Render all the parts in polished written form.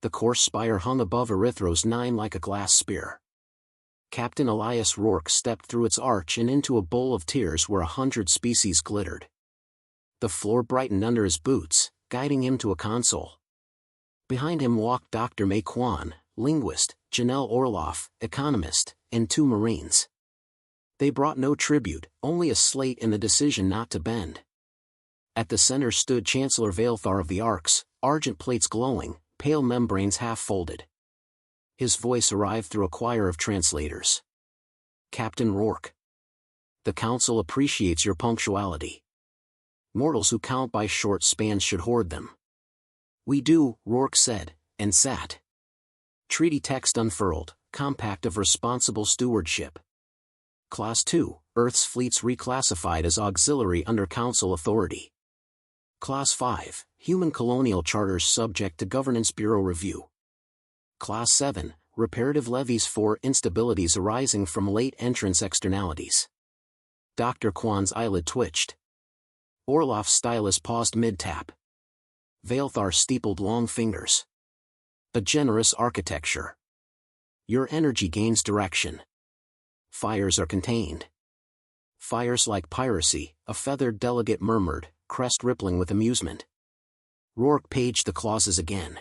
The coarse spire hung above Erythro's 9 like a glass spear. Captain Elias Ror stepped through its arch and into a bowl of tears where 100 species glittered. The floor brightened under his boots, guiding him to a console. Behind him walked Dr. May Kwan, linguist, Janelle Orloff, economist, and 2 Marines. They brought no tribute, only a slate and the decision not to bend. At the center stood Chancellor Vaelthar of the Arcs, argent plates glowing, pale membranes half-folded. His voice arrived through a choir of translators. Captain Rourke. The Council appreciates your punctuality. Mortals who count by short spans should hoard them. We do, Rourke said, and sat. Treaty text unfurled, compact of responsible stewardship. Class 2, Earth's fleets reclassified as auxiliary under Council authority. Class 5, Human colonial charters subject to Governance Bureau review. Class 7, Reparative levies for instabilities arising from late entrance externalities. Dr. Kwan's eyelid twitched. Orloff's stylus paused mid-tap. Vaelthar steepled long fingers. A generous architecture. Your energy gains direction. Fires are contained. Fires like piracy, a feathered delegate murmured, crest rippling with amusement. Rourke paged the clauses again.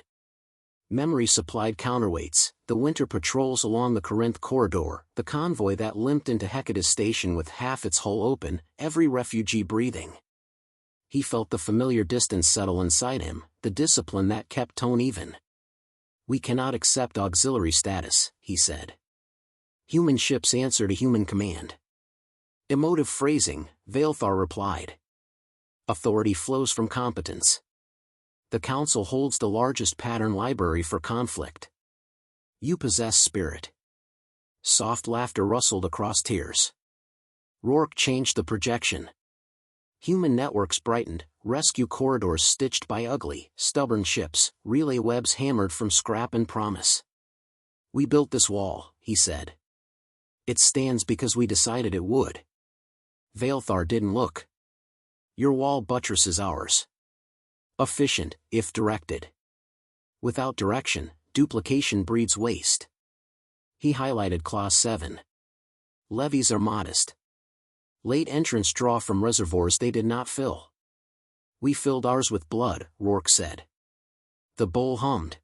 Memory supplied counterweights, the winter patrols along the Corinth corridor, the convoy that limped into Hecate's station with half its hull open, every refugee breathing. He felt the familiar distance settle inside him, the discipline that kept tone even. We cannot accept auxiliary status, he said. Human ships answer to human command. Emotive phrasing, Vaelthar replied. Authority flows from competence. The Council holds the largest pattern library for conflict. You possess spirit. Soft laughter rustled across tears. Rourke changed the projection. Human networks brightened, rescue corridors stitched by ugly, stubborn ships, relay webs hammered from scrap and promise. We built this wall, he said. It stands because we decided it would. Vaelthar didn't look. Your wall buttresses ours. Efficient, if directed. Without direction, duplication breeds waste. He highlighted Clause 7. Levies are modest. Late entrants draw from reservoirs they did not fill. We filled ours with blood, Rourke said. The bowl hummed.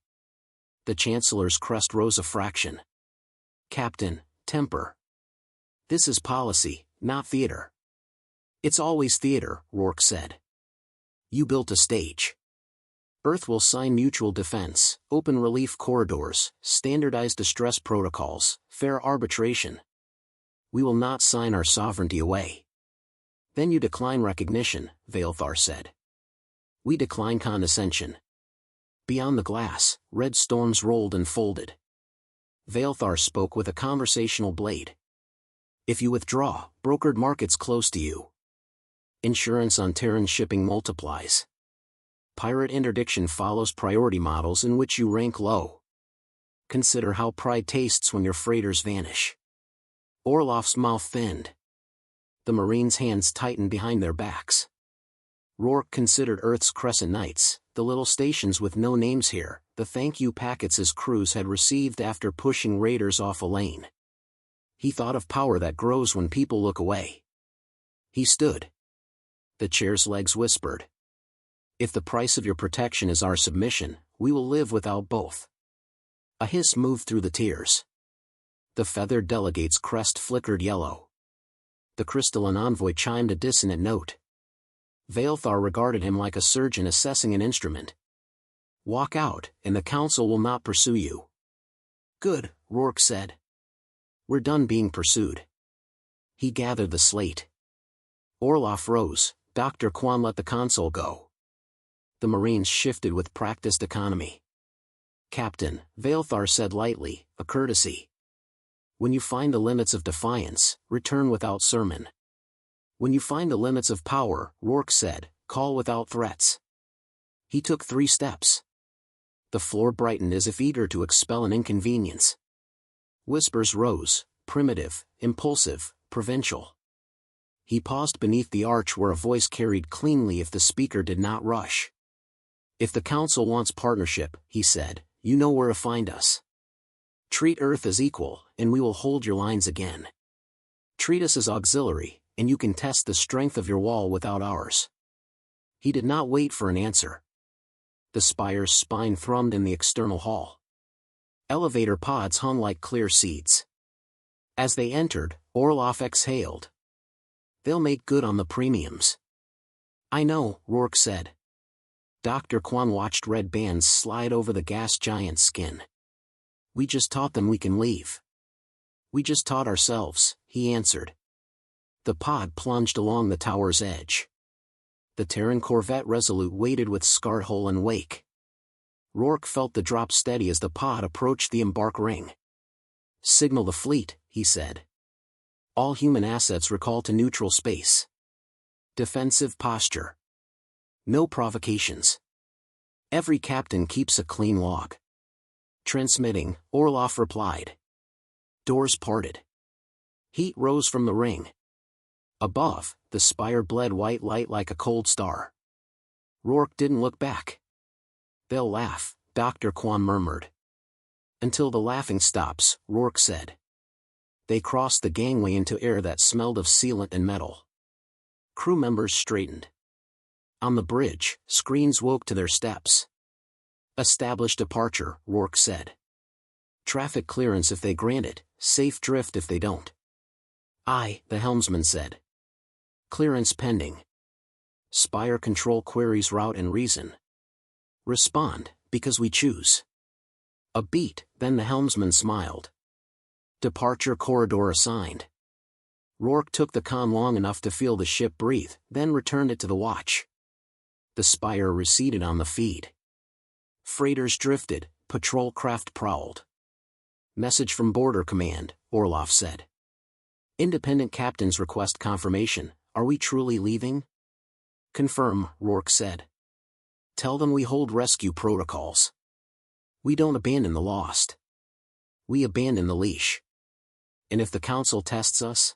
The Chancellor's crest rose a fraction. Captain, temper. This is policy, not theater. It's always theater, Rourke said. You built a stage. Earth will sign mutual defense, open relief corridors, standardized distress protocols, fair arbitration. We will not sign our sovereignty away. Then you decline recognition, Vaelthar said. We decline condescension. Beyond the glass, red storms rolled and folded. Vaelthar spoke with a conversational blade. If you withdraw, brokered markets close to you. Insurance on Terran shipping multiplies. Pirate interdiction follows priority models in which you rank low. Consider how pride tastes when your freighters vanish. Orloff's mouth thinned. The Marines' hands tightened behind their backs. Rourke considered Earth's crescent nights, the little stations with no names here, the thank you packets his crews had received after pushing raiders off a lane. He thought of power that grows when people look away. He stood. The chair's legs whispered. If the price of your protection is our submission, we will live without both. A hiss moved through the tiers. The feathered delegate's crest flickered yellow. The crystalline envoy chimed a dissonant note. Vaelthar regarded him like a surgeon assessing an instrument. Walk out, and the Council will not pursue you. Good, Rourke said. We're done being pursued. He gathered the slate. Orloff rose. Dr. Kwan let the console go. The Marines shifted with practiced economy. Captain, Vaelthar said lightly, a courtesy. When you find the limits of defiance, return without sermon. When you find the limits of power, Rourke said, call without threats. He took 3 steps. The floor brightened as if eager to expel an inconvenience. Whispers rose, primitive, impulsive, provincial. He paused beneath the arch where a voice carried cleanly if the speaker did not rush. If the Council wants partnership, he said, you know where to find us. Treat Earth as equal, and we will hold your lines again. Treat us as auxiliary, and you can test the strength of your wall without ours. He did not wait for an answer. The Spire's spine thrummed in the external hall. Elevator pods hung like clear seeds. As they entered, Orloff exhaled. They'll make good on the premiums. I know, Rourke said. Dr. Kwan watched red bands slide over the gas giant's skin. We just taught them we can leave. We just taught ourselves, he answered. The pod plunged along the tower's edge. The Terran corvette Resolute waited with scarred hull and wake. Rourke felt the drop steady as the pod approached the embark ring. Signal the fleet, he said. All human assets recall to neutral space. Defensive posture. No provocations. Every captain keeps a clean log. Transmitting, Orloff replied. Doors parted. Heat rose from the ring. Above, the Spire bled white light like a cold star. Rourke didn't look back. They'll laugh, Dr. Kwan murmured. Until the laughing stops, Rourke said. They crossed the gangway into air that smelled of sealant and metal. Crew members straightened. On the bridge, screens woke to their steps. Establish departure, Rourke said. Traffic clearance if they grant it, safe drift if they don't. Aye, the helmsman said. Clearance pending. Spire control queries route and reason. Respond, because we choose. A beat, then the helmsman smiled. Departure corridor assigned. Rourke took the con long enough to feel the ship breathe, then returned it to the watch. The Spire receded on the feed. Freighters drifted, patrol craft prowled. Message from Border Command, Orloff said. Independent captains request confirmation. Are we truly leaving? Confirm, Rourke said. Tell them we hold rescue protocols. We don't abandon the lost. We abandon the leash. And if the Council tests us?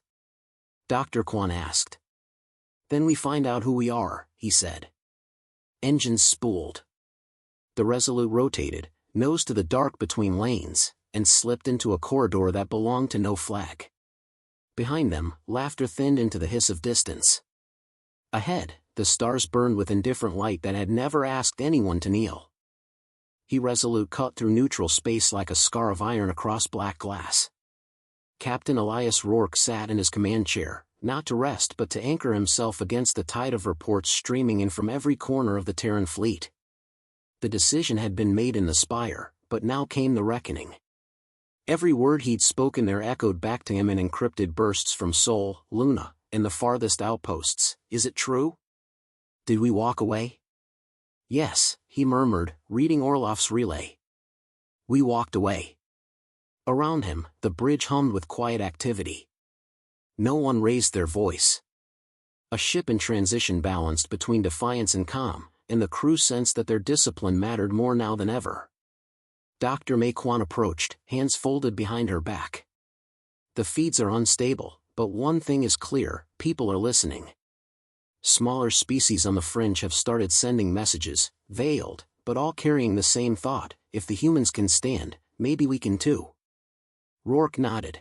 Dr. Kwan asked. Then we find out who we are, he said. Engines spooled. The Resolute rotated, nose to the dark between lanes, and slipped into a corridor that belonged to no flag. Behind them, laughter thinned into the hiss of distance. Ahead, the stars burned with indifferent light that had never asked anyone to kneel. He Resolute cut through neutral space like a scar of iron across black glass. Captain Elias Ror sat in his command chair, not to rest but to anchor himself against the tide of reports streaming in from every corner of the Terran fleet. The decision had been made in the Spire, but now came the reckoning. Every word he'd spoken there echoed back to him in encrypted bursts from Sol, Luna, and the farthest outposts. Is it true? Did we walk away? Yes, he murmured, reading Orloff's relay. We walked away. Around him, the bridge hummed with quiet activity. No one raised their voice. A ship in transition balanced between defiance and calm, and the crew sensed that their discipline mattered more now than ever. Dr. May Kwan approached, hands folded behind her back. The feeds are unstable, but one thing is clear, people are listening. Smaller species on the Fringe have started sending messages, veiled, but all carrying the same thought: if the humans can stand, maybe we can too. Rourke nodded.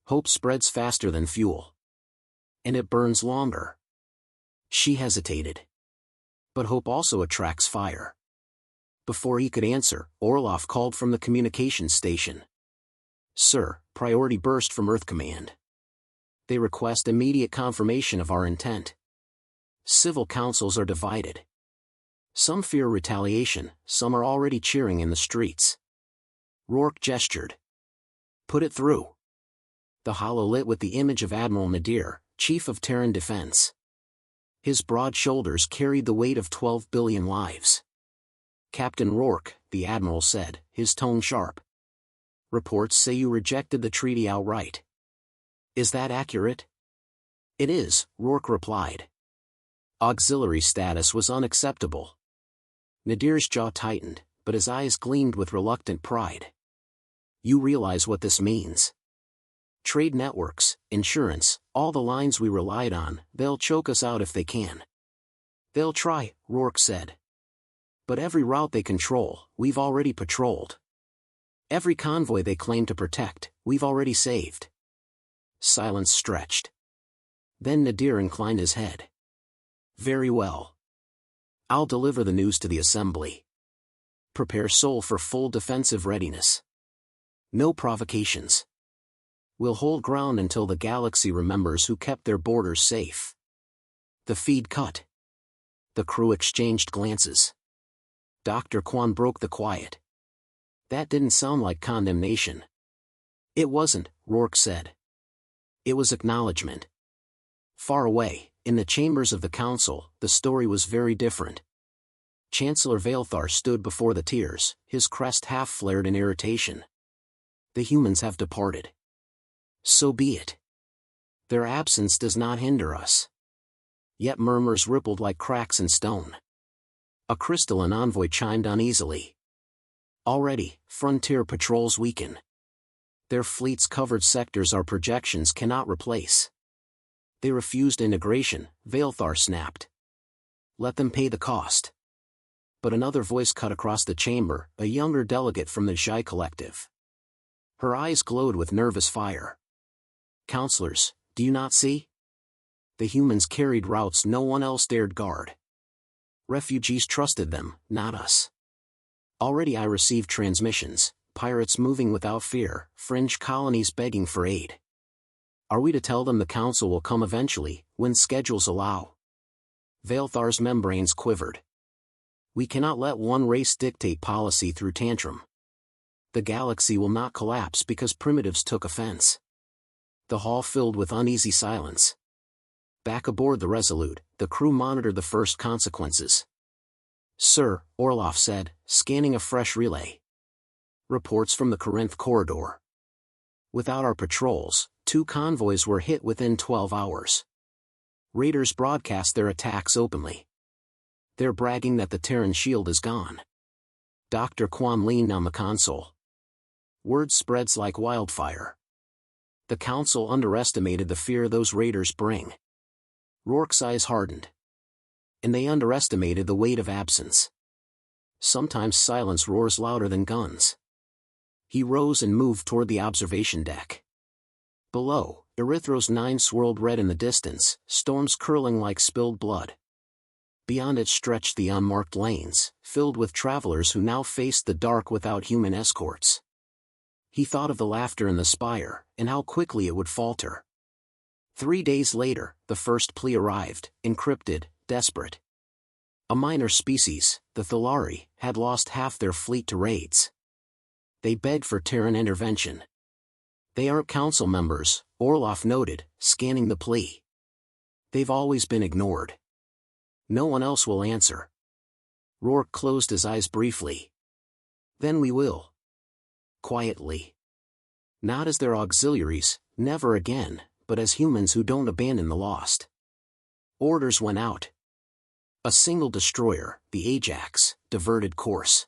Hope spreads faster than fuel. And it burns longer. She hesitated. But hope also attracts fire. Before he could answer, Orloff called from the communications station. Sir, priority burst from Earth Command. They request immediate confirmation of our intent. Civil councils are divided. Some fear retaliation, some are already cheering in the streets. Rourke gestured. Put it through. The holo lit with the image of Admiral Nadir, Chief of Terran Defense. His broad shoulders carried the weight of 12 billion lives. Captain Rourke, the Admiral said, his tone sharp. Reports say you rejected the treaty outright. Is that accurate? It is, Rourke replied. Auxiliary status was unacceptable. Nadir's jaw tightened, but his eyes gleamed with reluctant pride. You realize what this means. Trade networks, insurance, all the lines we relied on, they'll choke us out if they can. They'll try, Rourke said. But every route they control, we've already patrolled. Every convoy they claim to protect, we've already saved. Silence stretched. Then Nadir inclined his head. Very well. I'll deliver the news to the assembly. Prepare Sol for full defensive readiness. No provocations. We'll hold ground until the galaxy remembers who kept their borders safe. The feed cut. The crew exchanged glances. Dr. Kwan broke the quiet. That didn't sound like condemnation. It wasn't, Rourke said. It was acknowledgement. Far away, in the chambers of the council, the story was very different. Chancellor Vaelthar stood before the tiers, his crest half flared in irritation. The humans have departed. So be it. Their absence does not hinder us. Yet murmurs rippled like cracks in stone. A crystalline envoy chimed uneasily. Already, frontier patrols weaken. Their fleets covered sectors our projections cannot replace. They refused integration, Vaelthar snapped. Let them pay the cost. But another voice cut across the chamber, a younger delegate from the Xi Collective. Her eyes glowed with nervous fire. Counselors, do you not see? The humans carried routes no one else dared guard. Refugees trusted them, not us. Already I received transmissions, pirates moving without fear, Fringe colonies begging for aid. Are we to tell them the council will come eventually, when schedules allow? Vaelthar's membranes quivered. We cannot let one race dictate policy through tantrum. The galaxy will not collapse because primitives took offense. The hall filled with uneasy silence. Back aboard the Resolute, the crew monitored the first consequences. Sir, Orloff said, scanning a fresh relay. Reports from the Corinth corridor. Without our patrols, 2 convoys were hit within 12 hours. Raiders broadcast their attacks openly. They're bragging that the Terran shield is gone. Dr. Kwan leaned on the console. Word spreads like wildfire. The council underestimated the fear those raiders bring. Rourke's eyes hardened. And they underestimated the weight of absence. Sometimes silence roars louder than guns. He rose and moved toward the observation deck. Below, Erythros 9 swirled red in the distance, storms curling like spilled blood. Beyond it stretched the unmarked lanes, filled with travelers who now faced the dark without human escorts. He thought of the laughter in the Spire, and how quickly it would falter. 3 days later, the first plea arrived, encrypted, desperate. A minor species, the Thalari, had lost half their fleet to raids. They begged for Terran intervention. They aren't council members, Orloff noted, scanning the plea. They've always been ignored. No one else will answer. Rourke closed his eyes briefly. Then we will. Quietly. Not as their auxiliaries, never again, but as humans who don't abandon the lost. Orders went out. A single destroyer, the Ajax, diverted course.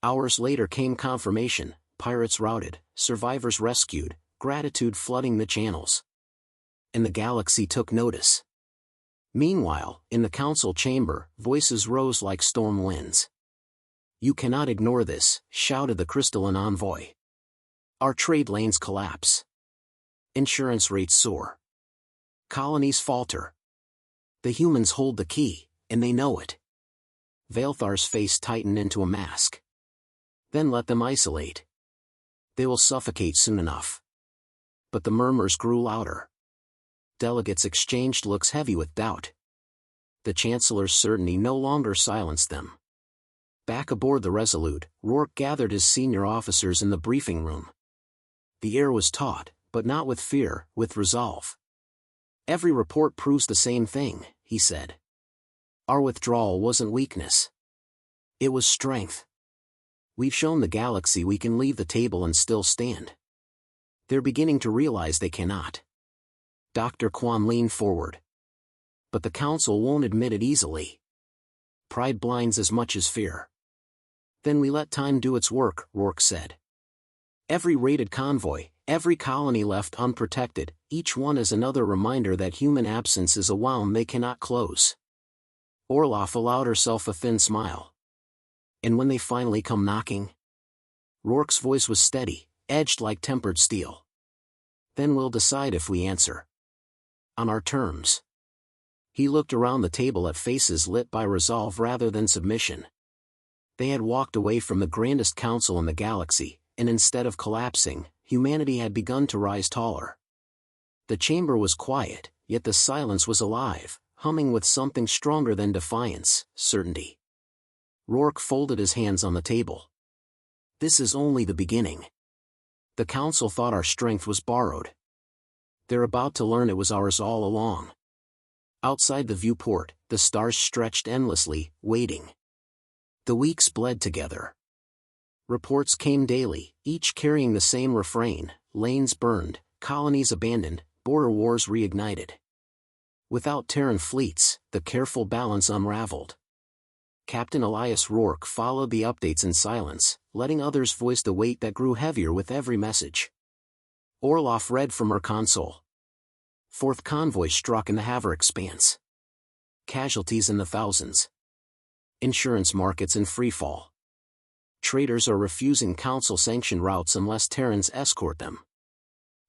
Hours later came confirmation, pirates routed, survivors rescued, gratitude flooding the channels. And the galaxy took notice. Meanwhile, in the council chamber, voices rose like storm winds. You cannot ignore this, shouted the crystalline envoy. Our trade lanes collapse. Insurance rates soar. Colonies falter. The humans hold the key, and they know it. Vaelthar's face tightened into a mask. Then let them isolate. They will suffocate soon enough. But the murmurs grew louder. Delegates exchanged looks heavy with doubt. The Chancellor's certainty no longer silenced them. Back aboard the Resolute, Rourke gathered his senior officers in the briefing room. The air was taut, but not with fear, with resolve. Every report proves the same thing, he said. Our withdrawal wasn't weakness. It was strength. We've shown the galaxy we can leave the table and still stand. They're beginning to realize they cannot. Dr. Kwan leaned forward. But the council won't admit it easily. Pride blinds as much as fear. Then we let time do its work, Rourke said. Every raided convoy, every colony left unprotected, each one is another reminder that human absence is a wound they cannot close. Orloff allowed herself a thin smile. And when they finally come knocking? Rourke's voice was steady, edged like tempered steel. Then we'll decide if we answer. On our terms. He looked around the table at faces lit by resolve rather than submission. They had walked away from the grandest council in the galaxy, and instead of collapsing, humanity had begun to rise taller. The chamber was quiet, yet the silence was alive, humming with something stronger than defiance, certainty. Rourke folded his hands on the table. This is only the beginning. The council thought our strength was borrowed. They're about to learn it was ours all along. Outside the viewport, the stars stretched endlessly, waiting. The weeks bled together. Reports came daily, each carrying the same refrain: lanes burned, colonies abandoned, border wars reignited. Without Terran fleets, the careful balance unraveled. Captain Elias Ror followed the updates in silence, letting others voice the weight that grew heavier with every message. Orloff read from her console. Fourth convoy struck in the Haver Expanse. Casualties in the thousands. Insurance markets in freefall. Traders are refusing council-sanctioned routes unless Terrans escort them.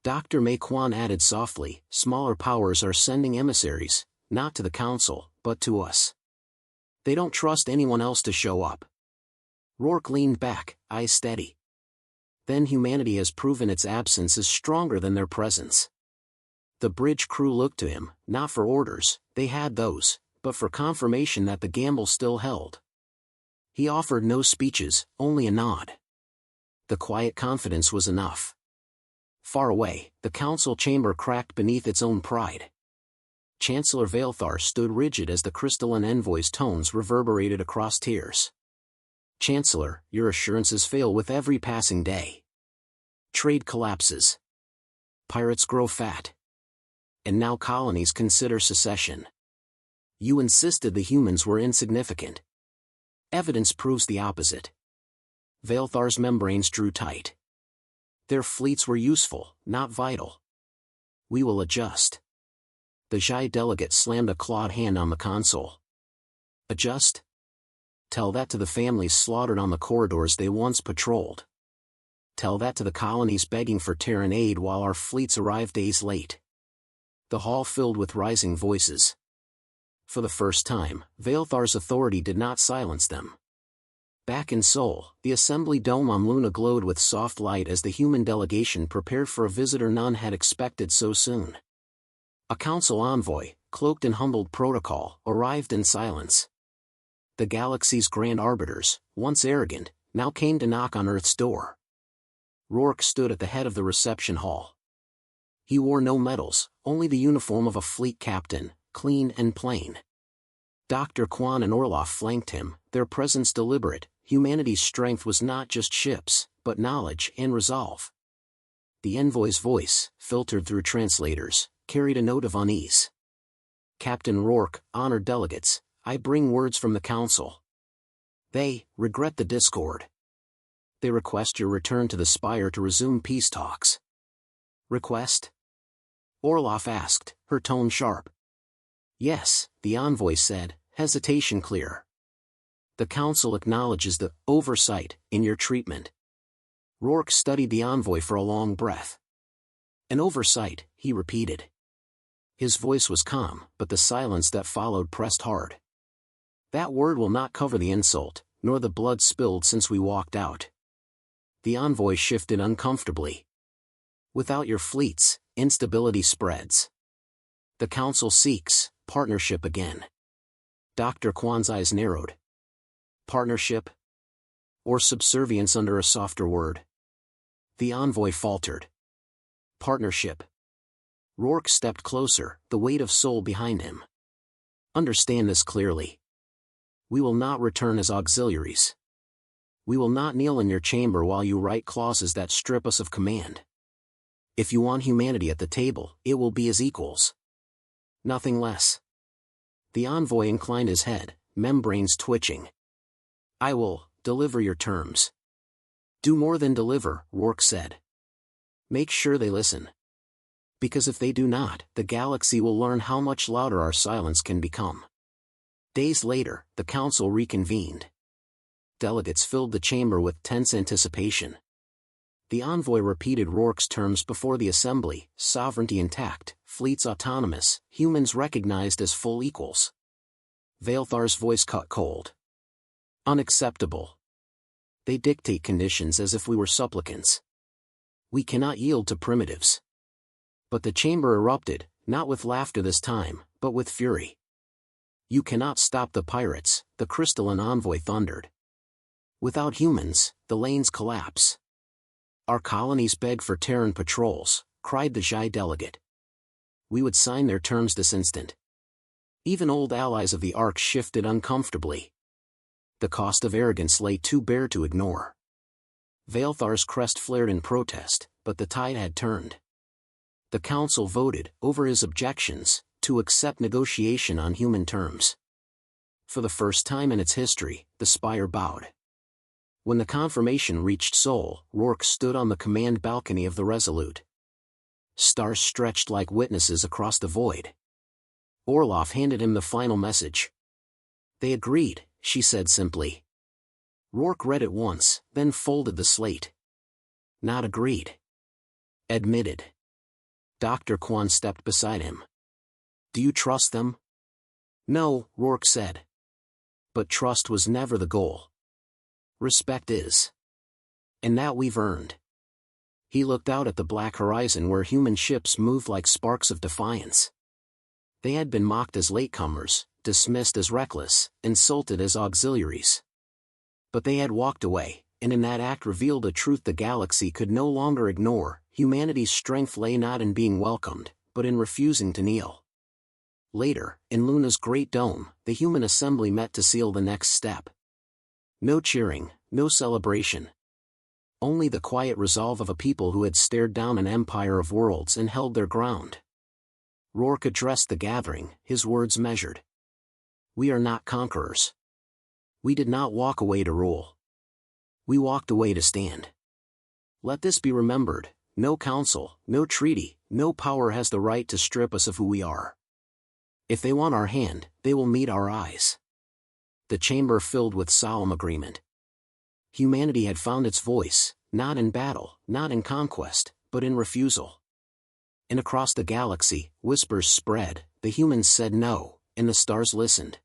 Dr. Mequan added softly, smaller powers are sending emissaries, not to the council, but to us. They don't trust anyone else to show up. Rourke leaned back, eyes steady. Then humanity has proven its absence is stronger than their presence. The bridge crew looked to him, not for orders, they had those, but for confirmation that the gamble still held. He offered no speeches, only a nod. The quiet confidence was enough. Far away, the council chamber cracked beneath its own pride. Chancellor Vaelthar stood rigid as the crystalline envoy's tones reverberated across tiers. Chancellor, your assurances fail with every passing day. Trade collapses. Pirates grow fat. And now colonies consider secession. You insisted the humans were insignificant. Evidence proves the opposite. Vaelthar's membranes drew tight. Their fleets were useful, not vital. We will adjust. The Jai delegate slammed a clawed hand on the console. Adjust? Tell that to the families slaughtered on the corridors they once patrolled. Tell that to the colonies begging for Terran aid while our fleets arrived days late. The hall filled with rising voices. For the first time, Vaelthar's authority did not silence them. Back in Sol, the assembly dome on Luna glowed with soft light as the human delegation prepared for a visitor none had expected so soon. A council envoy, cloaked in humbled protocol, arrived in silence. The galaxy's grand arbiters, once arrogant, now came to knock on Earth's door. Rourke stood at the head of the reception hall. He wore no medals, only the uniform of a fleet captain, clean and plain. Dr. Quan and Orloff flanked him, their presence deliberate. Humanity's strength was not just ships, but knowledge and resolve. The envoy's voice, filtered through translators, carried a note of unease. Captain Rourke, honored delegates, I bring words from the council. They regret the discord. They request your return to the Spire to resume peace talks. Request? Orloff asked, her tone sharp. Yes, the envoy said, hesitation clear. The council acknowledges the oversight in your treatment. Rourke studied the envoy for a long breath. An oversight, he repeated. His voice was calm, but the silence that followed pressed hard. That word will not cover the insult, nor the blood spilled since we walked out. The envoy shifted uncomfortably. Without your fleets, instability spreads. The council seeks partnership again. Dr. Quan's eyes narrowed. Partnership? Or subservience under a softer word? The envoy faltered. Partnership. Rourke stepped closer, the weight of Sol behind him. Understand this clearly. We will not return as auxiliaries. We will not kneel in your chamber while you write clauses that strip us of command. If you want humanity at the table, it will be as equals. Nothing less. The envoy inclined his head, membranes twitching. I will deliver your terms. Do more than deliver, Rourke said. Make sure they listen. Because if they do not, the galaxy will learn how much louder our silence can become. Days later, the council reconvened. Delegates filled the chamber with tense anticipation. The envoy repeated Rourke's terms before the assembly: sovereignty intact, fleets autonomous, humans recognized as full equals. Vaelthar's voice cut cold. Unacceptable. They dictate conditions as if we were supplicants. We cannot yield to primitives. But the chamber erupted, not with laughter this time, but with fury. You cannot stop the pirates, the crystalline envoy thundered. Without humans, the lanes collapse. Our colonies beg for Terran patrols, cried the Xi delegate. We would sign their terms this instant. Even old allies of the Ark shifted uncomfortably. The cost of arrogance lay too bare to ignore. Vaelthar's crest flared in protest, but the tide had turned. The council voted, over his objections, to accept negotiation on human terms. For the first time in its history, the Spire bowed. When the confirmation reached Sol, Rourke stood on the command balcony of the Resolute. Stars stretched like witnesses across the void. Orloff handed him the final message. They agreed, she said simply. Rourke read it once, then folded the slate. Not agreed. Admitted. Dr. Kwan stepped beside him. Do you trust them? No, Rourke said. But trust was never the goal. Respect is. And that we've earned. He looked out at the black horizon where human ships moved like sparks of defiance. They had been mocked as latecomers, dismissed as reckless, insulted as auxiliaries. But they had walked away, and in that act revealed a truth the galaxy could no longer ignore: humanity's strength lay not in being welcomed, but in refusing to kneel. Later, in Luna's great dome, the human assembly met to seal the next step. No cheering, no celebration. Only the quiet resolve of a people who had stared down an empire of worlds and held their ground. Rourke addressed the gathering, his words measured. We are not conquerors. We did not walk away to rule. We walked away to stand. Let this be remembered: no council, no treaty, no power has the right to strip us of who we are. If they want our hand, they will meet our eyes. The chamber filled with solemn agreement. Humanity had found its voice, not in battle, not in conquest, but in refusal. And across the galaxy, whispers spread: the humans said no, and the stars listened.